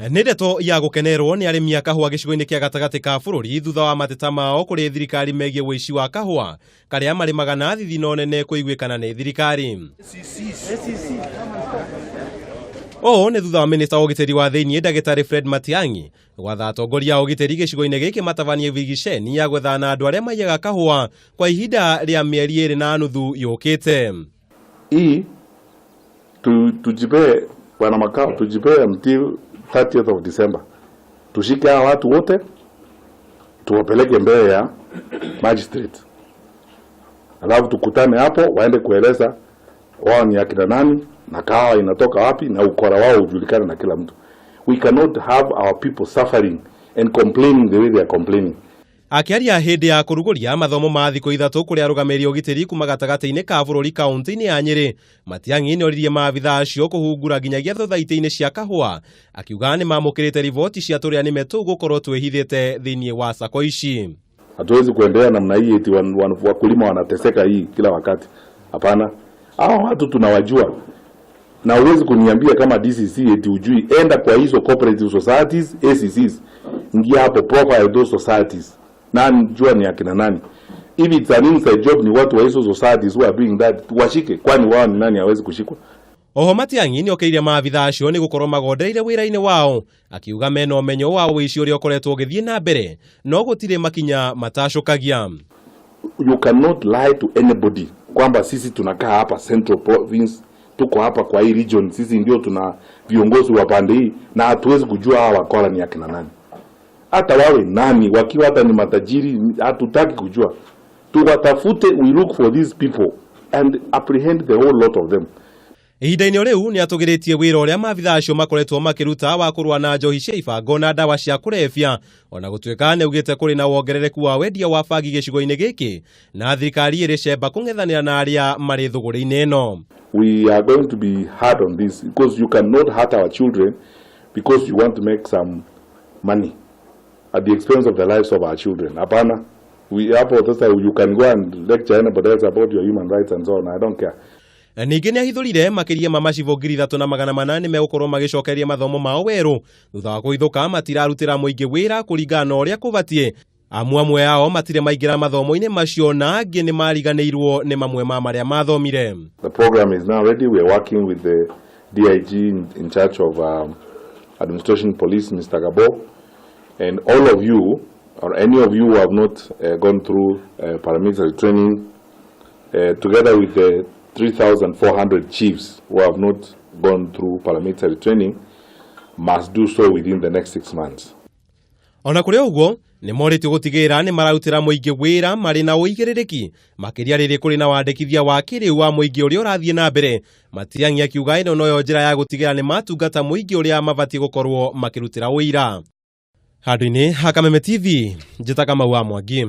Nĩ ndeto ya gukenerwo nĩ arĩmi a kahũa gĩcigo-inĩ kĩa gatagatĩ ka bũrũri thutha wa mateta mao kũrĩ thirikari megiĩ ũici wa kahũa karĩa marĩmaga na thithino nene kũiguĩkana nĩ thirikari. Ũũ nĩ thutha wa minista wa ũgitĩri wa thĩinĩ Ndagĩtarĩ Fred Matiang'i gwatha atongoria a ũgitĩri gĩcigo-inĩ gĩkĩ matabanie vigisheni ya gwethana andũ arĩa maiyaga kahũa kwa ihinda rĩa mĩeri 2.5 yũkĩte. Tujipe bwana makao, tujipe until 30th of December. Tushike hawa watu wote tuwapeleke mbele ya magistrate. Alafu tukutane hapo waende kueleza wao ni akina nani na kahawa inatoka wapi na ukora wao ujulikane na kila mtu. We cannot have our people suffering and complaining the way they are complaining. Akiaria hĩndĩ ya kũrugũria mathomo ma thikũ 3 kũrĩ arũgamĩrĩri ũgitĩri kuma gatagatĩ-inĩ ka bũrũri kaunti-inĩ ya Nyeri, Matiang'i nĩoririe maabitha acio kũhungura nginyagia thothaitĩ-inĩ cia kahũa, akiuga nĩ mamũkĩrĩte riboti cia tũrĩa nĩme tũgũkorwo twĩhithĩte thĩinĩ wa sako ici. Hatuwezi kuendelea namna hii eti wakulima wanateseka hii kila wakati. Hapana. Hao watu tunawajua. Na uwezi kuniambia kama DCC eti ujui, enda kwa hizo cooperative societies, ACCs. Ingia hapo profile those societies. Nani jua ni akina nani. If it's an inside job ni watu wa hizo societies who are doing that, washike, kwani wao ni nani hawezi kushikwa. Oho Matiang'i nĩokĩire maabitha acio nĩ gũkorwo magondereire wĩra-inĩ wao, akiuga mena ũmenyo wa ũici ũrĩa ũkoretwo ũgĩthiĩ na mbere, no gũtirĩ makinya matacokagia. You cannot lie to anybody kwamba sisi tunakaa hapa Central Province, tuko hapa kwa hii region, sisi ndio tuna viongozi wa pande hii na hatuwezi kujua hawa wakora ni akina nani. Hata wawe nani, wakiwa hata ni matajiri, hatutaki kujua. Tuwatafute, we look for these people and apprehend the whole lot of them. Ihinda-inĩ rĩu nĩ atũgĩrĩtie wĩra ũrĩa maabitha acio makoretwo makĩruta wa kũrũa na njohi cia ibango na ndawa cia kũrebia, ona gũtuĩka nĩaugĩte kũrĩ na wongerereki wa wendia wa bangi gĩcigo-inĩ gĩkĩ na thirikari ĩrĩ cemba kũng'ethanĩra na arĩa marĩ thũgũrĩ-inĩ ĩno. We are going to be hard on this because you cannot hurt our children because you want to make some money at the expense of the lives of our children. Hapana. You can go and lecture anybody else about your human rights and so on. I don't care. Ningĩ nĩahithũrire makĩria ma macibũ 3,800 nĩ megũkorwo magĩcokeria mathomo mao werũ thutha wa kũhithũka matirarutĩra mũingĩ wĩra kũringana na ũrĩa kũbatiĩ. Amwe yao matirĩ maingĩra mathomo-inĩ macio na angĩ nĩ mariganĩirwo nĩ mamwe ma marĩa mathomire. The program is now ready. We are working with the DIG in charge of administration police, Mr. Gabo, and all of you or any of you who have not gone through paramilitary training together with the 3,400 chiefs who have not gone through paramilitary training must do so within the next 6 months. Ona kũrĩ ũguo nĩ morĩtio gũtigĩrĩra nĩ mararutĩra mũingĩ wĩra marĩ na ũigĩrĩrĩki makĩria rĩrĩ kũrĩ na wandĩkithia wa kĩrĩu wa mũingĩ ũrĩa ũrathiĩ na mbere. Matiang'i akiuga ĩno noyo njĩra ya gũtigĩrĩra nĩ matungata mũingĩ ũrĩa mabatiĩ gũkorwo makĩrutĩra ũira. Handũ-inĩ ha Kameme TV, njĩtaga Kamau wa Mwangi.